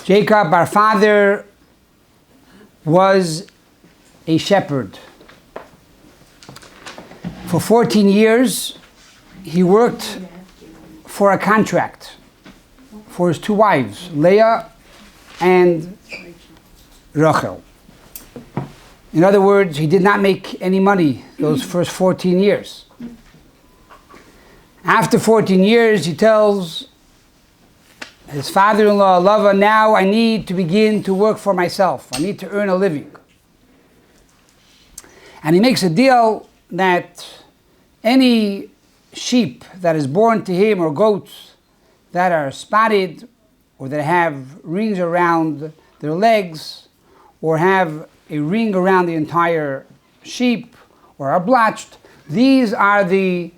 Jacob, our father, was a shepherd. For 14 years, he worked for a contract for his two wives, Leah and Rachel. In other words, he did not make any money those first 14 years. After 14 years, he tells his father-in-law, Lava, now I need to begin to work for myself. I need to earn a living. And he makes a deal that any sheep that is born to him or goats that are spotted or that have rings around their legs or have a ring around the entire sheep or are blotched, these are the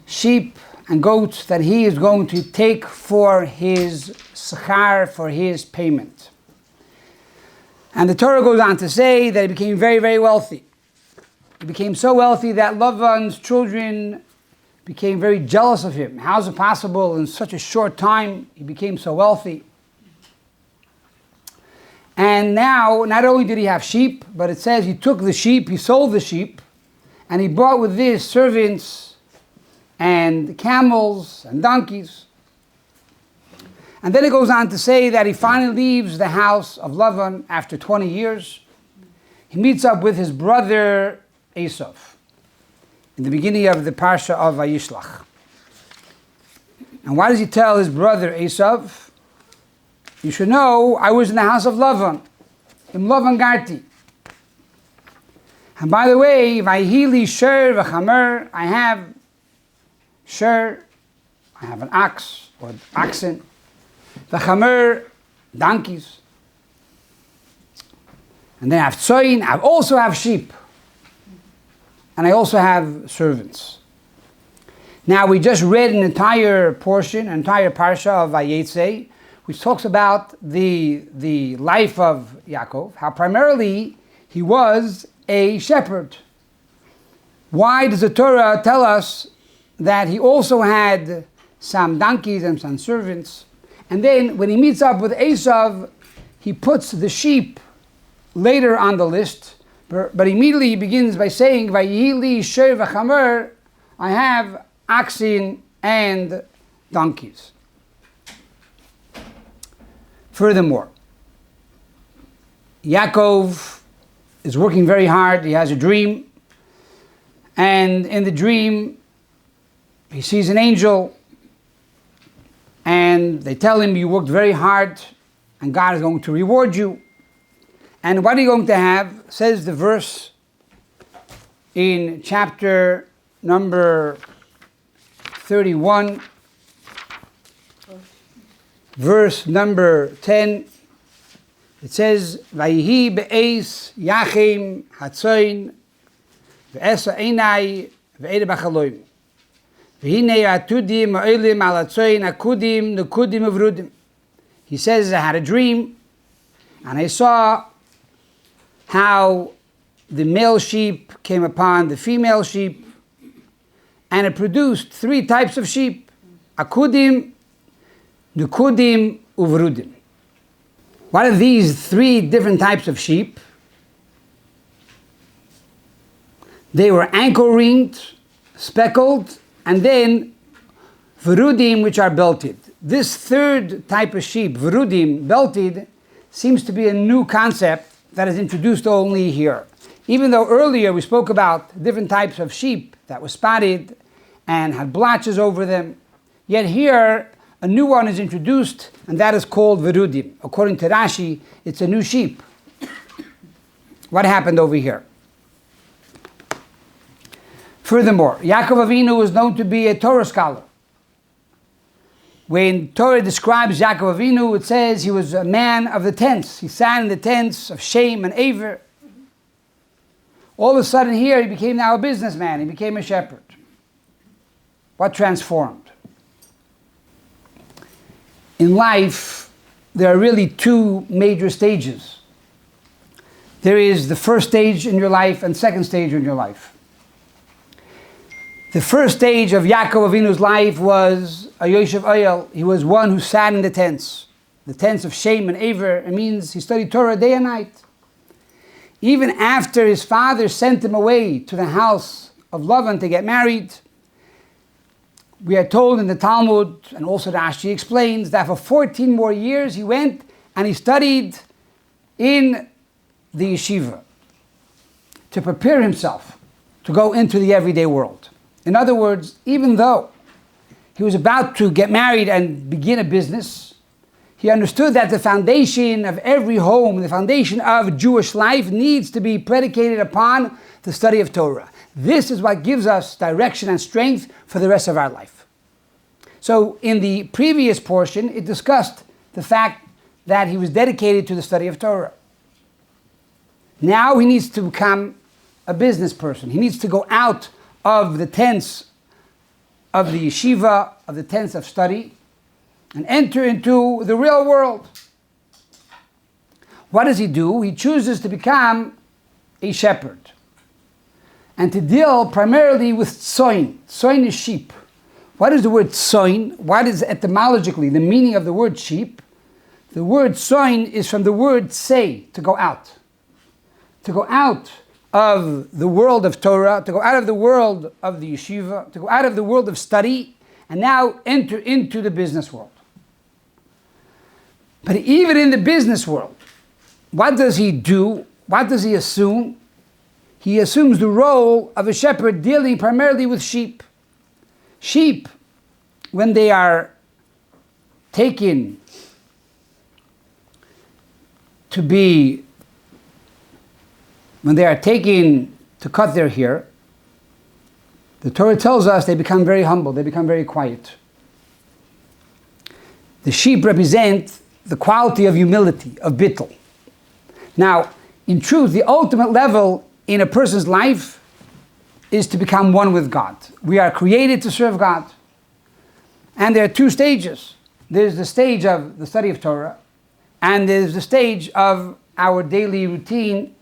sheep and goats that he is going to take for his schar, for his payment. And the Torah goes on to say that he became very, very wealthy. He became so wealthy that Lavan's children became very jealous of him. How is it possible in such a short time he became so wealthy? And now, not only did he have sheep, but it says he took the sheep, he sold the sheep, and he brought with this servants and camels and donkeys. And then it goes on to say that he finally leaves the house of Lavan after 20 years. He meets up with his brother Esav in the beginning of the Parsha of Vayishlach. And why does he tell his brother Esav? You should know, I was in the house of Lavan, in Lavan Garti. And by the way, Vayhili Sher v'chamer, I have Sher, I have an ox or oxen. V'chamer, donkeys. And then I have tzoyin, I also have sheep. And I also have servants. Now we just read an entire portion, an entire parsha of Vayetze, which talks about the life of Yaakov, how primarily he was a shepherd. Why does the Torah tell us that he also had some donkeys and some servants? And then when he meets up with Esav, he puts the sheep later on the list, but immediately he begins by saying, Vayili Sher v'chamer, I have oxen and donkeys. Furthermore, Yaakov is working very hard. He has a dream. And in the dream, he sees an angel. And they tell him, you worked very hard and God is going to reward you. And what are you going to have? Says the verse in chapter number 31, verse number 10. It says, Vayihi be'ez yachim hatzoin ve'esa einai ve'eda b'chaloim v'hinei atudim ha'olim al hatzoin akudim nukudim uvrudim. He says, I had a dream and I saw how the male sheep came upon the female sheep, and it produced three types of sheep: akudim, nukudim, uvrudim. What are these three different types of sheep? They were ankle-ringed, speckled, and then vrudim, which are belted. This third type of sheep, vrudim, belted, seems to be a new concept that is introduced only here. Even though earlier we spoke about different types of sheep that were spotted and had blotches over them, yet here a new one is introduced, and that is called verudim. According to Rashi, it's a new sheep. What happened over here? Furthermore, Yaakov Avinu was known to be a Torah scholar. When Torah describes Yaakov Avinu, it says he was a man of the tents. He sat in the tents of Shem and Aver. All of a sudden here, he became now a businessman. He became a shepherd. What transformed? In life, there are really two major stages. There is the first stage in your life and second stage in your life. The first stage of Yaakov Avinu's life was a Yoshev Oyel. He was one who sat in the tents. the tense of shem and aver, it means he studied Torah day and night. Even after his father sent him away to the house of Lavan to get married, we are told in the Talmud, and also Rashi explains, that for 14 more years he went and he studied in the yeshiva to prepare himself to go into the everyday world. In other words, even though he was about to get married and begin a business, he understood that the foundation of every home, the foundation of Jewish life, needs to be predicated upon the study of Torah. This is what gives us direction and strength for the rest of our life. So in the previous portion, it discussed the fact that he was dedicated to the study of Torah. Now he needs to become a business person. He needs to go out of the tents of the yeshiva, of the tents of study, and enter into the real world. What does he do? He chooses to become a shepherd and to deal primarily with tzoin. Tzoin is sheep. What is the word tzoin? What is etymologically the meaning of the word sheep? The word tzoin is from the word say, to go out. To go out of the world of Torah, to go out of the world of the yeshiva, to go out of the world of study, and now enter into the business world. But even in the business world, what does he do? What does he assume? He assumes the role of a shepherd dealing primarily with sheep. Sheep, when they are taken to cut their hair, the Torah tells us they become very humble, they become very quiet. The sheep represent the quality of humility, of bittul. Now, in truth, the ultimate level in a person's life is to become one with God. We are created to serve God. And there are two stages. There's the stage of the study of Torah, and there's the stage of our daily routine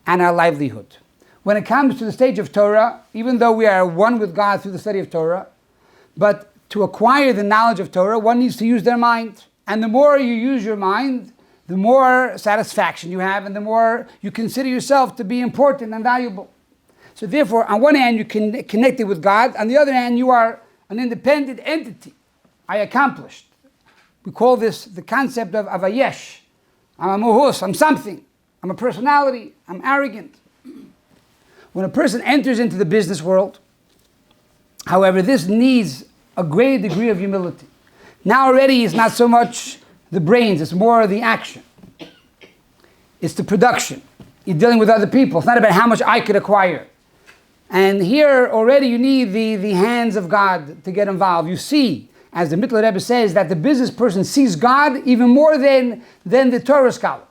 and our livelihood. When it comes to the stage of Torah, even though we are one with God through the study of Torah, but to acquire the knowledge of Torah, one needs to use their mind. And the more you use your mind, the more satisfaction you have, and the more you consider yourself to be important and valuable. So therefore, on one hand, you can connect it with God. On the other hand, you are an independent entity. I accomplished. We call this the concept of a yesh. I'm a muhus, I'm something. I'm a personality, I'm arrogant. When a person enters into the business world, however, this needs a great degree of humility. Now already it's not so much the brains, it's more the action. It's the production. You're dealing with other people. It's not about how much I could acquire. And here already you need the hands of God to get involved. You see, as the Lubavitcher Rebbe says, that the business person sees God even more than the Torah scholar.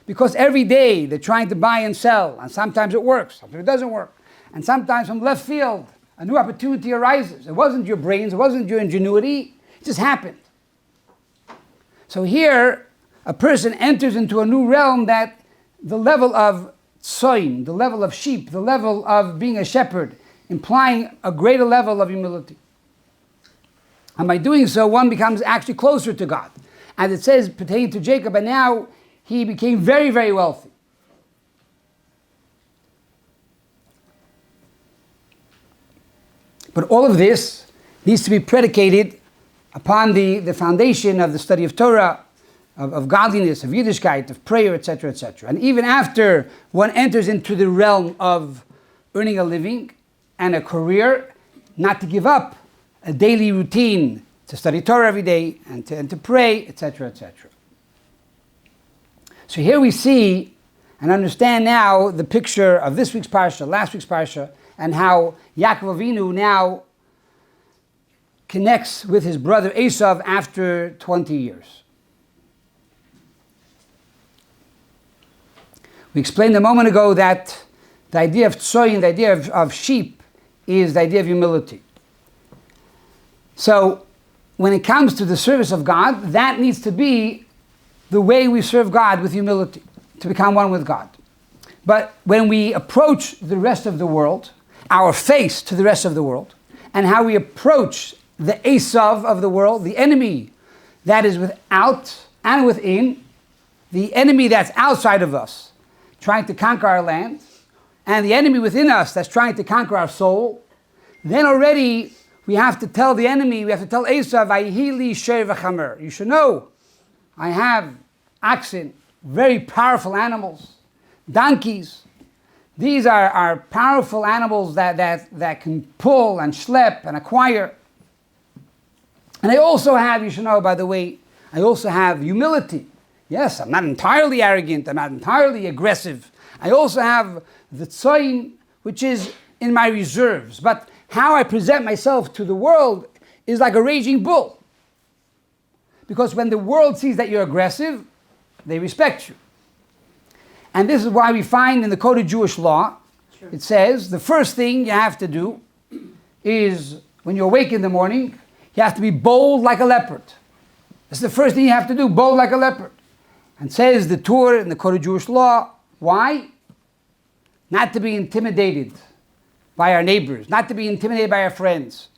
Because every day they're trying to buy and sell, and sometimes it works, sometimes it doesn't work. And sometimes from left field, a new opportunity arises. It wasn't your brains, it wasn't your ingenuity, it just happened. So here, a person enters into a new realm that the level of tzoin, the level of sheep, the level of being a shepherd, implying a greater level of humility. And by doing so, one becomes actually closer to God. As it says pertaining to Jacob, and now he became very, very wealthy. But all of this needs to be predicated upon the foundation of the study of Torah, of godliness, of Yiddishkeit, of prayer, etc., etc. And even after one enters into the realm of earning a living and a career, not to give up a daily routine to study Torah every day and to pray, etc., etc. So here we see and understand now the picture of this week's parsha, last week's parsha, and how Yaakov Avinu now connects with his brother Esav after 20 years. We explained a moment ago that the idea of tzoyin, the idea of sheep, is the idea of humility. So when it comes to the service of God, that needs to be the way we serve God, with humility, to become one with God. But when we approach the rest of the world, our face to the rest of the world, and how we approach the Esav of the world, the enemy that is without and within, the enemy that's outside of us, trying to conquer our land, and the enemy within us that's trying to conquer our soul, then already we have to tell the enemy, we have to tell Esav, Vayihili Sher v'chamer. You should know, I have oxen, very powerful animals, donkeys. These are powerful animals that can pull and schlep and acquire. And I also have, you should know, by the way, I also have humility. Yes, I'm not entirely arrogant, I'm not entirely aggressive. I also have the tzoyin, which is in my reserves. But how I present myself to the world is like a raging bull. Because when the world sees that you're aggressive, they respect you. And this is why we find in the Code of Jewish Law, it says the first thing you have to do is, when you awake in the morning, you have to be bold like a leopard. That's the first thing you have to do, bold like a leopard. And says the Torah in the Code of Jewish Law, why? Not to be intimidated by our neighbors, not to be intimidated by our friends.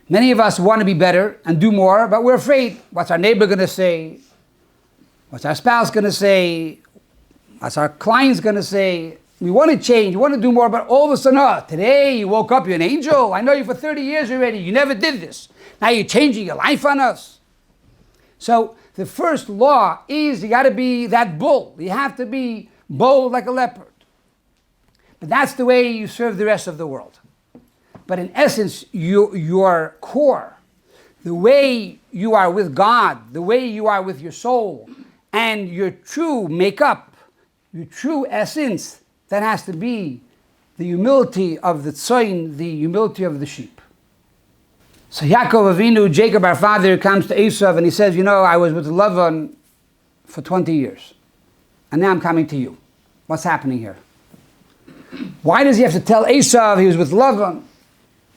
Many of us want to be better and do more, but we're afraid. What's our neighbor going to say? What's our spouse going to say? What's our clients going to say? We want to change, we want to do more, but all of a sudden, today you woke up, you're an angel. I know you for 30 years already. You never did this. Now you're changing your life on us. So the first law is you got to be that bull. You have to be bold like a leopard. But that's the way you serve the rest of the world. But in essence, your core, the way you are with God, the way you are with your soul, and your true makeup, your true essence, that has to be the humility of the tzoyin, the humility of the sheep. So Yaakov Avinu, Jacob our father, comes to Esav and he says, I was with Lavan for 20 years. And now I'm coming to you. What's happening here? Why does he have to tell Esav he was with Lavan?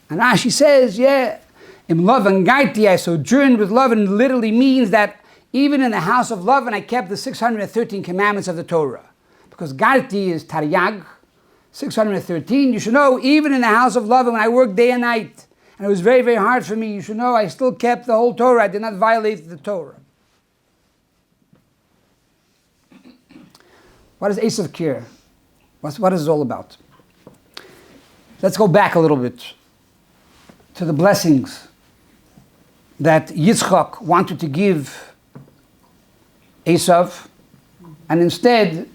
And Rashi says, in Lavan Gaiti, I sojourned with Lavan, literally means that even in the house of Lavan, I kept the 613 commandments of the Torah. Because Gaiti is Taryag, 613. You should know, even in the house of Lavan, when I worked day and night, and it was very, very hard for me, you should know I still kept the whole Torah. I did not violate the Torah. What does Esav care? What is it all about? Let's go back a little bit to the blessings that Yitzchak wanted to give Esav, and instead,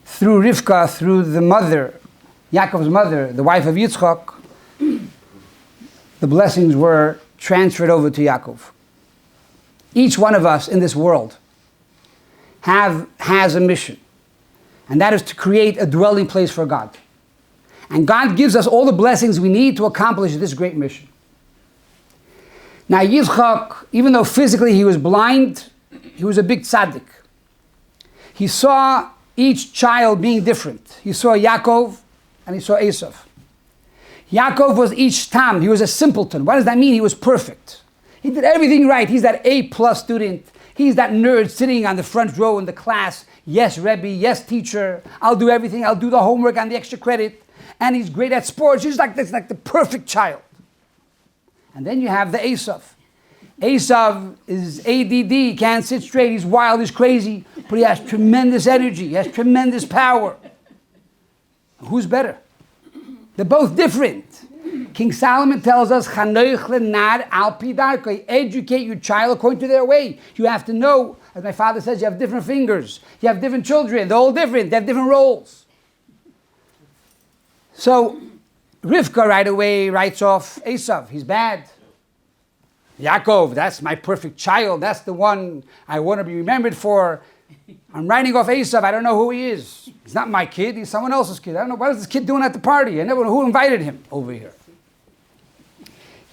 through Rivka, through the mother, Yaakov's mother, the wife of Yitzchak, the blessings were transferred over to Yaakov. Each one of us in this world has a mission, and that is to create a dwelling place for God. And God gives us all the blessings we need to accomplish this great mission. Now Yitzchak, even though physically he was blind, he was a big tzaddik. He saw each child being different. He saw Yaakov and he saw Esav. Yaakov was each tam. He was a simpleton. What does that mean? He was perfect. He did everything right. He's that A+ student. He's that nerd sitting on the front row in the class. Yes, Rebbe. Yes, teacher. I'll do everything. I'll do the homework and the extra credit. And he's great at sports. He's like the perfect child. And then you have the Esav. Esav is ADD. He can't sit straight. He's wild. He's crazy. But he has tremendous energy. He has tremendous power. Who's better? They're both different. King Solomon tells us, educate your child according to their way. You have to know, as my father says, you have different fingers. You have different children. They're all different. They have different roles. So Rivka right away writes off Esav. He's bad. Yaakov, that's my perfect child. That's the one I want to be remembered for. I'm writing off Esav. I don't know who he is. He's not my kid. He's someone else's kid. I don't know. What is this kid doing at the party? I never know who invited him over here.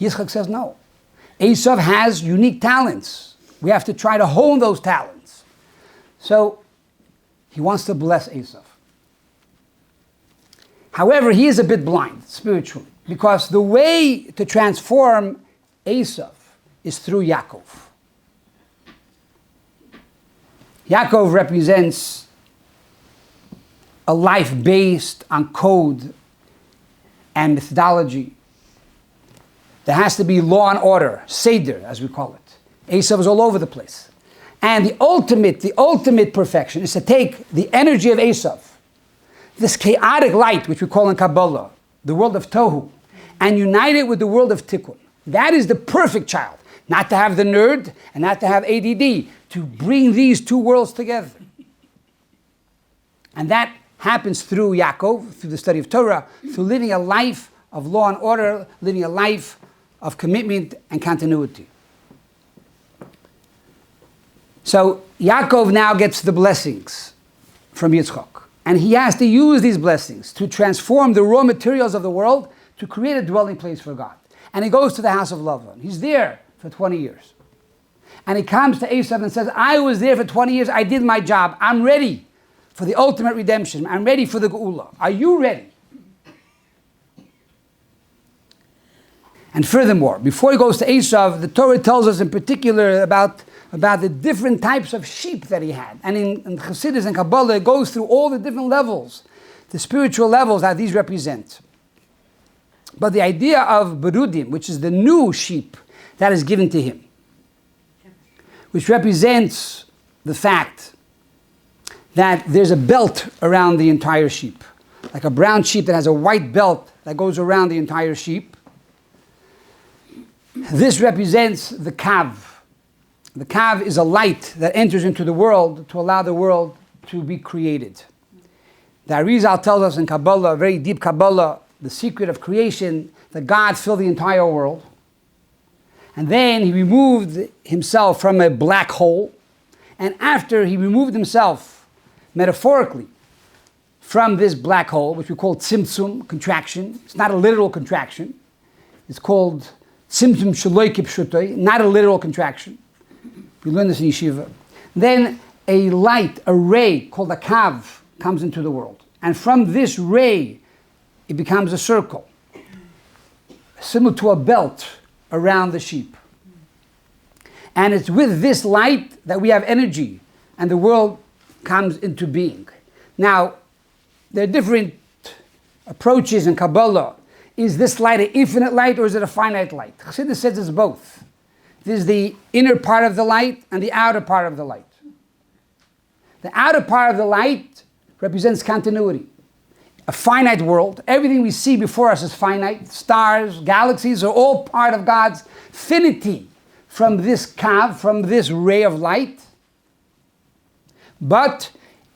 Yitzchak says no. Esav has unique talents. We have to try to hone those talents. So he wants to bless Esav. However, he is a bit blind spiritually, because the way to transform Esav is through Yaakov. Yaakov represents a life based on code and methodology. There has to be law and order, seder, as we call it. Esav is all over the place. And the ultimate perfection is to take the energy of Esav, this chaotic light, which we call in Kabbalah, the world of Tohu, and unite it with the world of Tikkun. That is the perfect child. Not to have the nerd and not to have ADD, to bring these two worlds together. And that happens through Yaakov, through the study of Torah, through living a life of law and order, living a life of commitment and continuity. So Yaakov now gets the blessings from Yitzchak. And he has to use these blessings to transform the raw materials of the world to create a dwelling place for God. And he goes to the house of Lavan. He's there for 20 years. And he comes to Esav and says, I was there for 20 years, I did my job, I'm ready for the ultimate redemption, I'm ready for the Geula. Are you ready? And furthermore, before he goes to Esav, the Torah tells us in particular about the different types of sheep that he had. And in Chassidus and Kabbalah, it goes through all the different levels, the spiritual levels that these represent. But the idea of Berudim, which is the new sheep that is given to him, which represents the fact that there's a belt around the entire sheep, like a brown sheep that has a white belt that goes around the entire sheep. This represents the Kav. The Kav is a light that enters into the world to allow the world to be created. The Arizal tells us in Kabbalah, a very deep Kabbalah, the secret of creation, that God filled the entire world. And then he removed himself from a black hole. And after he removed himself, metaphorically, from this black hole, which we call tzimtzum, contraction. It's not a literal contraction. It's called tzimtzum shaloi kipshutoi, not a literal contraction. We learn this in yeshiva. Then a light, a ray called a kav comes into the world. And from this ray, it becomes a circle, similar to a belt around the sheep. And it's with this light that we have energy and the world comes into being. Now, there are different approaches in Kabbalah. Is this light an infinite light or is it a finite light? Chassidus says it's both. This is the inner part of the light and the outer part of the light. The outer part of the light represents continuity. A finite world. Everything we see before us is finite. Stars, galaxies are all part of God's finity from this kav, from this ray of light. But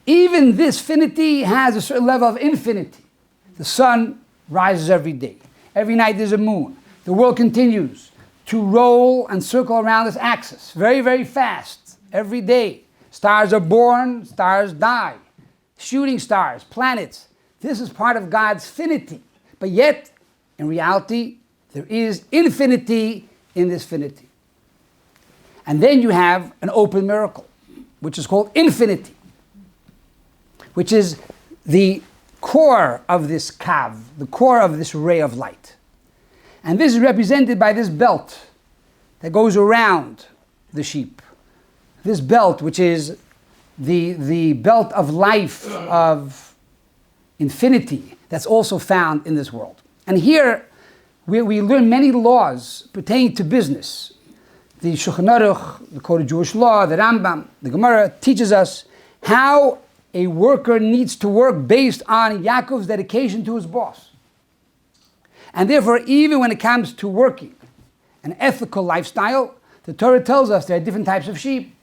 even this finity has a certain level of infinity. The sun rises every day. Every night there's a moon. The world continues to roll and circle around this axis very, very fast every day. Stars are born, stars die. Shooting stars, planets. This is part of God's finity. But yet, in reality, there is infinity in this finity. And then you have an open miracle, which is called infinity, which is the core of this kav, the core of this ray of light. And this is represented by this belt that goes around the sheep. This belt, which is the belt of life, of infinity, that's also found in this world. And here we learn many laws pertaining to business. The Shulchan Aruch, the Code of Jewish Law, the Rambam, the Gemara teaches us how a worker needs to work based on Yaakov's dedication to his boss. And therefore, even when it comes to working, an ethical lifestyle, the Torah tells us there are different types of sheep,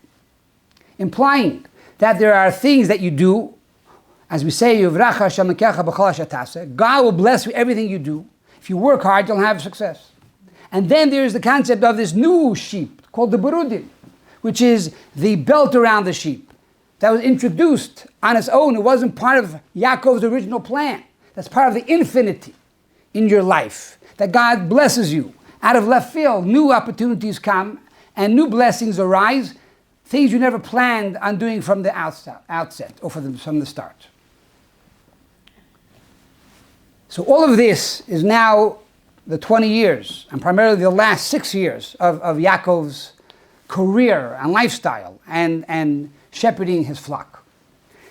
implying that there are things that you do, as we say, God will bless you everything you do. If you work hard, you'll have success. And then there's the concept of this new sheep called the Berudim, which is the belt around the sheep that was introduced on its own. It wasn't part of Yaakov's original plan. That's part of the infinity in your life, that God blesses you. Out of left field, new opportunities come and new blessings arise, things you never planned on doing from the outset or from the start. So all of this is now the 20 years, and primarily the last 6 years of Yaakov's career and lifestyle and shepherding his flock.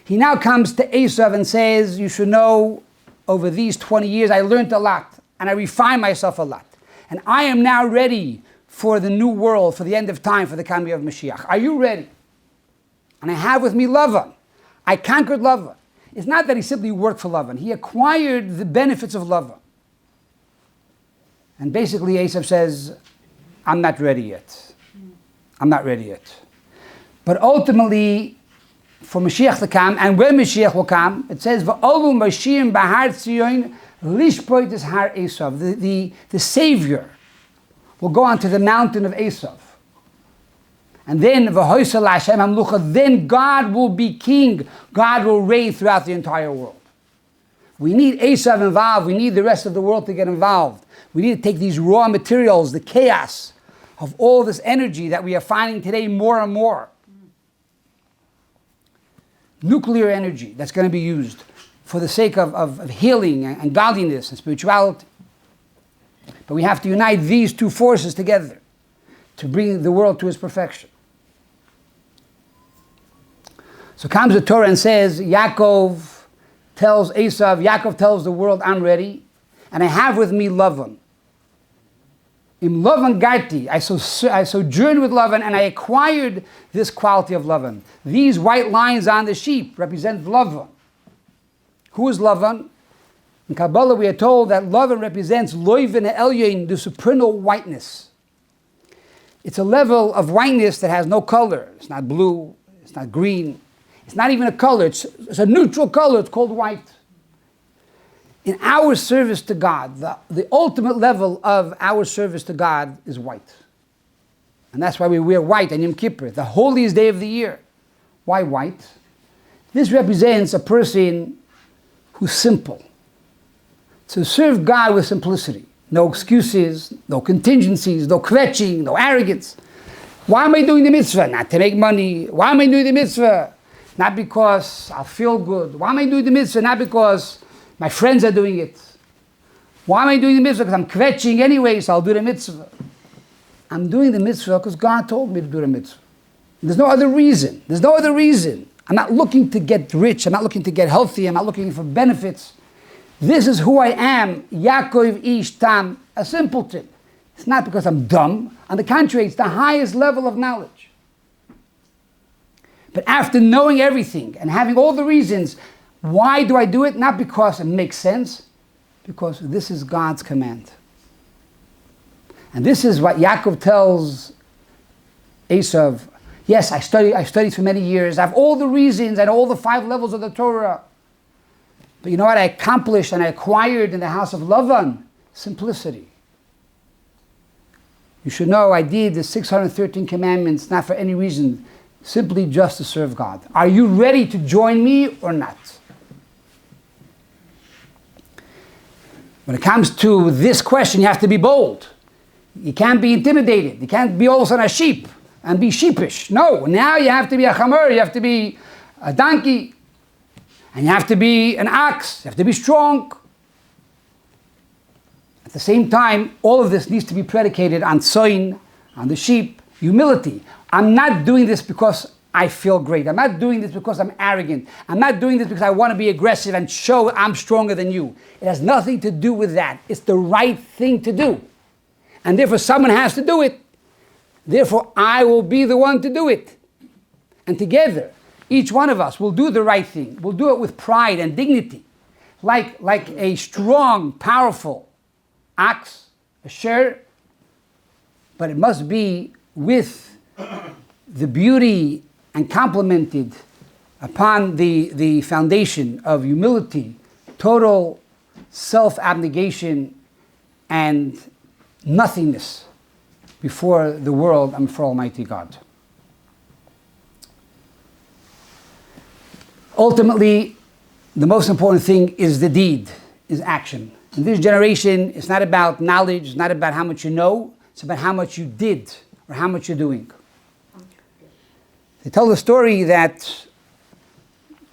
He now comes to Esav and says, you should know, over these 20 years I learned a lot, and I refined myself a lot. And I am now ready for the new world, for the end of time, for the coming of Mashiach? Are you ready? And I have with me Lavan. I conquered Lavan. It's not that he simply worked for Lavan. He acquired the benefits of Lavan. And basically Esav says, I'm not ready yet. I'm not ready yet. But ultimately, for Mashiach to come, and when Mashiach will come, it says, V'olu Mashiach b'har Tzion lishpoit es har Esav. The Savior will go onto the mountain of Esav. And then, V'hoysel Hashem hamlucha, then God will be king. God will reign throughout the entire world. We need Esav involved. We need the rest of the world to get involved. We need to take these raw materials, the chaos of all this energy that we are finding today more and more. Nuclear energy that's going to be used for the sake of healing and godliness and spirituality. But we have to unite these two forces together to bring the world to its perfection. So comes the Torah and says, Yaakov tells the world, I'm ready, and I have with me Lavan. Im Lavan garti, I sojourned with Lavan, and I acquired this quality of Lavan. These white lines on the sheep represent Lavan. Who is Lavan? In Kabbalah we are told that Lavan represents Loivin Elyon, the supernal whiteness. It's a level of whiteness that has no color. It's not blue, it's not green, it's not even a color, it's a neutral color, it's called white. In our service to God, the ultimate level of our service to God is white. And that's why we wear white on Yom Kippur, the holiest day of the year. Why white? This represents a person who's simple. To serve God with simplicity. No excuses, no contingencies, no kvetching, no arrogance. Why am I doing the mitzvah? Not to make money. Why am I doing the mitzvah? Not because I'll feel good. Why am I doing the mitzvah? Not because my friends are doing it. Why am I doing the mitzvah? Because I'm kvetching anyway, so I'll do the mitzvah. I'm doing the mitzvah because God told me to do the mitzvah. There's no other reason. There's no other reason. I'm not looking to get rich. I'm not looking to get healthy. I'm not looking for benefits. This is who I am, Yaakov Ish Tam, a simpleton. It's not because I'm dumb. On the contrary, it's the highest level of knowledge. But after knowing everything and having all the reasons, why do I do it? Not because it makes sense, because this is God's command. And this is what Yaakov tells Esav. Yes, I studied for many years. I have all the reasons and all the 5 levels of the Torah. But you know what I accomplished and I acquired in the house of Lavan? Simplicity. You should know I did the 613 commandments not for any reason, simply just to serve God. Are you ready to join me or not? When it comes to this question, you have to be bold. You can't be intimidated. You can't be all of a sudden a sheep and be sheepish. No, now you have to be a chamer, you have to be a donkey, and you have to be an ox, you have to be strong. At the same time, all of this needs to be predicated on tzoin, on the sheep, humility. I'm not doing this because I feel great. I'm not doing this because I'm arrogant. I'm not doing this because I want to be aggressive and show I'm stronger than you. It has nothing to do with that. It's the right thing to do. And therefore someone has to do it. Therefore I will be the one to do it. And together, each one of us will do the right thing. We'll do it with pride and dignity. Like a strong, powerful ox, a sher. But it must be with the beauty and complemented upon the foundation of humility, total self-abnegation, and nothingness before the world and for Almighty God. Ultimately, the most important thing is the deed, is action. In this generation, it's not about knowledge, it's not about how much you know, it's about how much you did or how much you're doing. They tell the story that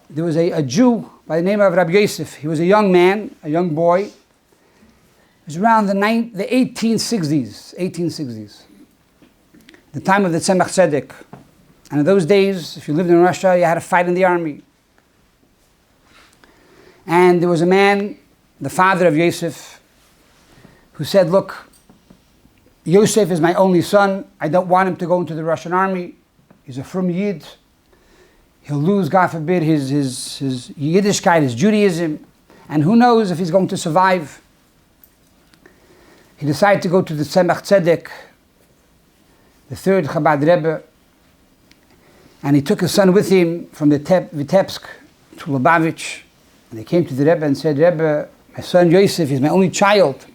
there was a Jew by the name of Rabbi Yosef. He was a young man, a young boy. It was around the 1860s, the time of the Tzemach Tzedek. And in those days, if you lived in Russia, you had to fight in the army. And there was a man, the father of Yosef, who said, look, Yosef is my only son. I don't want him to go into the Russian army. He's a frum Yid. He'll lose, God forbid, his Yiddishkeit, his Judaism. And who knows if he's going to survive. He decided to go to the Tzemach Tzedek, the third Chabad Rebbe. And he took his son with him from the Vitebsk to Lubavitch. And they came to the Rebbe and said, Rebbe, my son Yosef is my only child.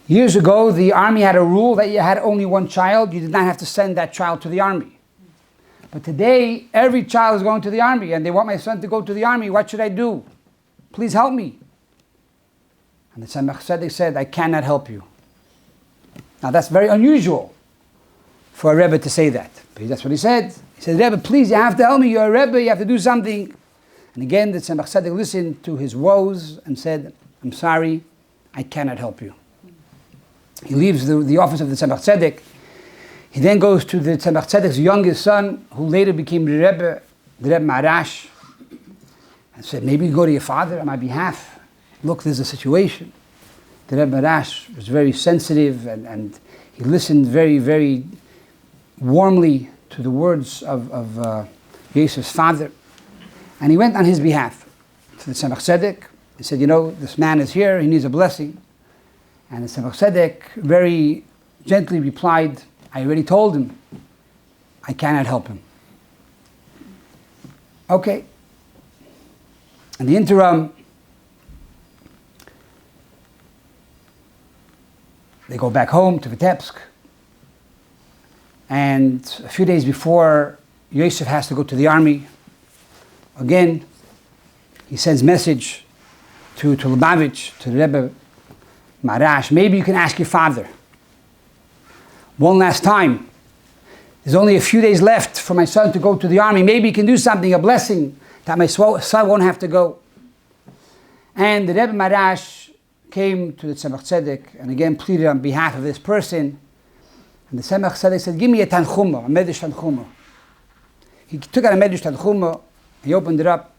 Years ago, the army had a rule that you had only one child. You did not have to send that child to the army. But today, every child is going to the army, and they want my son to go to the army. What should I do? Please help me. And the Tzemach Tzedek said, I cannot help you. Now that's very unusual for a Rebbe to say that. But that's what he said. He said, Rebbe, please, you have to help me. You're a Rebbe, you have to do something. And again, the Tzemach Tzedek listened to his woes and said, I'm sorry, I cannot help you. He leaves the office of the Tzemach Tzedek. He then goes to the Tzemach Tzedek's youngest son, who later became the Rebbe Marash, and said, maybe you go to your father on my behalf. Look, there's a situation. The Rebbe Marash was very sensitive, and he listened very, very warmly to the words of Yosef's father. And he went on his behalf to the Tzemach Tzedek. He said, this man is here, he needs a blessing. And the Tzemach Tzedek very gently replied, I already told him, I cannot help him. Okay. In the interim, they go back home to Vitebsk. And a few days before Yosef has to go to the army, again, he sends message to Lubavitch, to the Rebbe Marash, maybe you can ask your father. One last time. There's only a few days left for my son to go to the army. Maybe he can do something, a blessing, that my son won't have to go. And the Rebbe Marash came to the Tzemach Tzedek and again pleaded on behalf of this person. And the Tzemach Tzedek said, give me a Tanchuma, a Medrash Tanchuma. He took out a Medrash Tanchuma, he opened it up,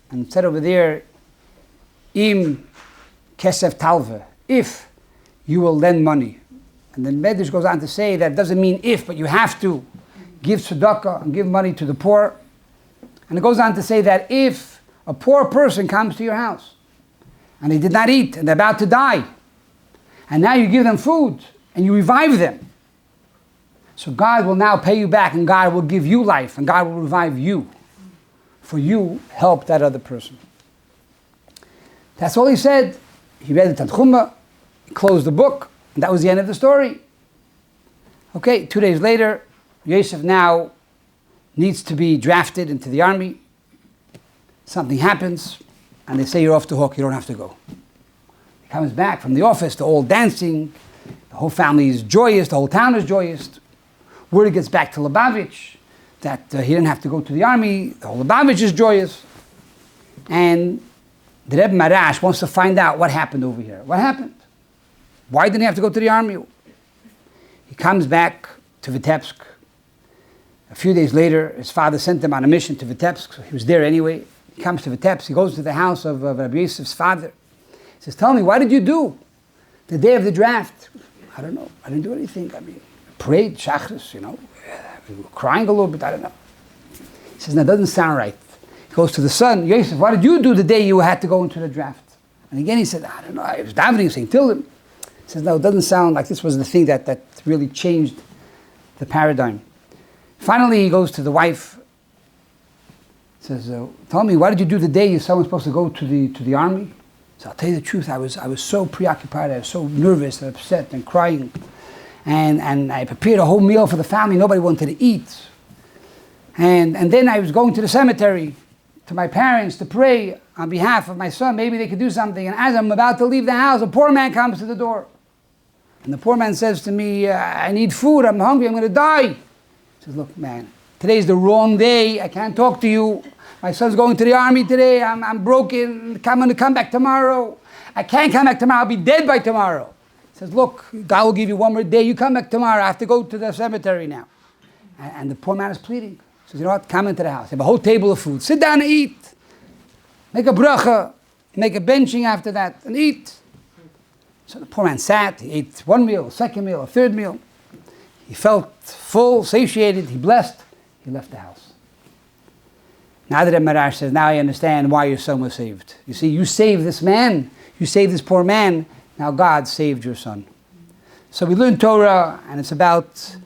and said over there, Im Kesef Talve, if you will lend money. And then Medrash goes on to say that it doesn't mean if, but you have to give tzedakah and give money to the poor. And it goes on to say that if a poor person comes to your house and they did not eat and they're about to die, and now you give them food and you revive them, so God will now pay you back and God will give you life and God will revive you, for you help that other person. That's all he said. He read the Tanchuma, closed the book, and that was the end of the story. Okay, 2 days later, Yosef now needs to be drafted into the army. Something happens, and they say you're off the hook, you don't have to go. He comes back from the office, they're all dancing, the whole family is joyous, the whole town is joyous. Word gets back to Lubavitch that he didn't have to go to the army, the whole Lubavitch is joyous. And the Rebbe Marash wants to find out what happened over here. What happened? Why didn't he have to go to the army? He comes back to Vitebsk. A few days later, his father sent him on a mission to Vitebsk, so he was there anyway. He comes to Vitebsk, he goes to the house of Rabbi Yosef's father. He says, tell me, what did you do the day of the draft? I don't know, I didn't do anything. I prayed, Shachris, we were crying a little bit, I don't know. He says, that doesn't sound right. He goes to the son, Yosef, what did you do the day you had to go into the draft? And again he said, I don't know, I was davening, saying Tillim. He says, no, it doesn't sound like this was the thing that really changed the paradigm. Finally, he goes to the wife. He says, tell me, what did you do the day your son was supposed to go to the army? So I'll tell you the truth, I was so preoccupied, I was so nervous and upset and crying. And I prepared a whole meal for the family, nobody wanted to eat. And then I was going to the cemetery to my parents to pray on behalf of my son, maybe they could do something. And as I'm about to leave the house, a poor man comes to the door. And the poor man says to me, I need food, I'm hungry, I'm going to die. He says, look, man, today's the wrong day, I can't talk to you. My son's going to the army today, I'm broken, I'm going to come back tomorrow. I can't come back tomorrow, I'll be dead by tomorrow. He says, look, God will give you one more day, you come back tomorrow, I have to go to the cemetery now. And the poor man is pleading. He says, you know what, come into the house, have a whole table of food, sit down and eat. Make a bracha, make a benching after that, and eat. So the poor man sat, he ate one meal, a second meal, a third meal. He felt full, satiated, he blessed, he left the house. Now the Rebbe says, now I understand why your son was saved. You see, you saved this man, you saved this poor man, now God saved your son. So we learn Torah, and it's about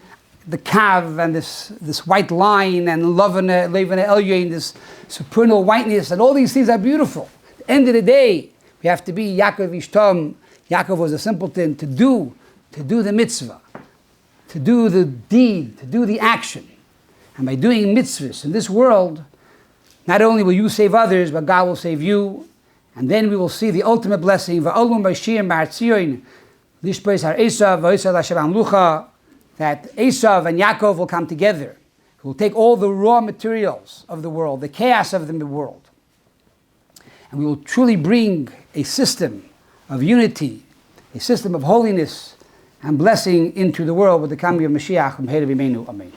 the kav and this white line and love and elyon, this supernal whiteness, and all these things are beautiful. At the end of the day, we have to be Yaakov Ishtam. Yaakov was a simpleton to do the mitzvah, to do the deed, to do the action. And by doing mitzvahs in this world, not only will you save others, but God will save you. And then we will see the ultimate blessing. That Esav and Yaakov will come together. He will take all the raw materials of the world, the chaos of the world. And we will truly bring a system of unity, a system of holiness and blessing into the world with the coming of Mashiach. Amen.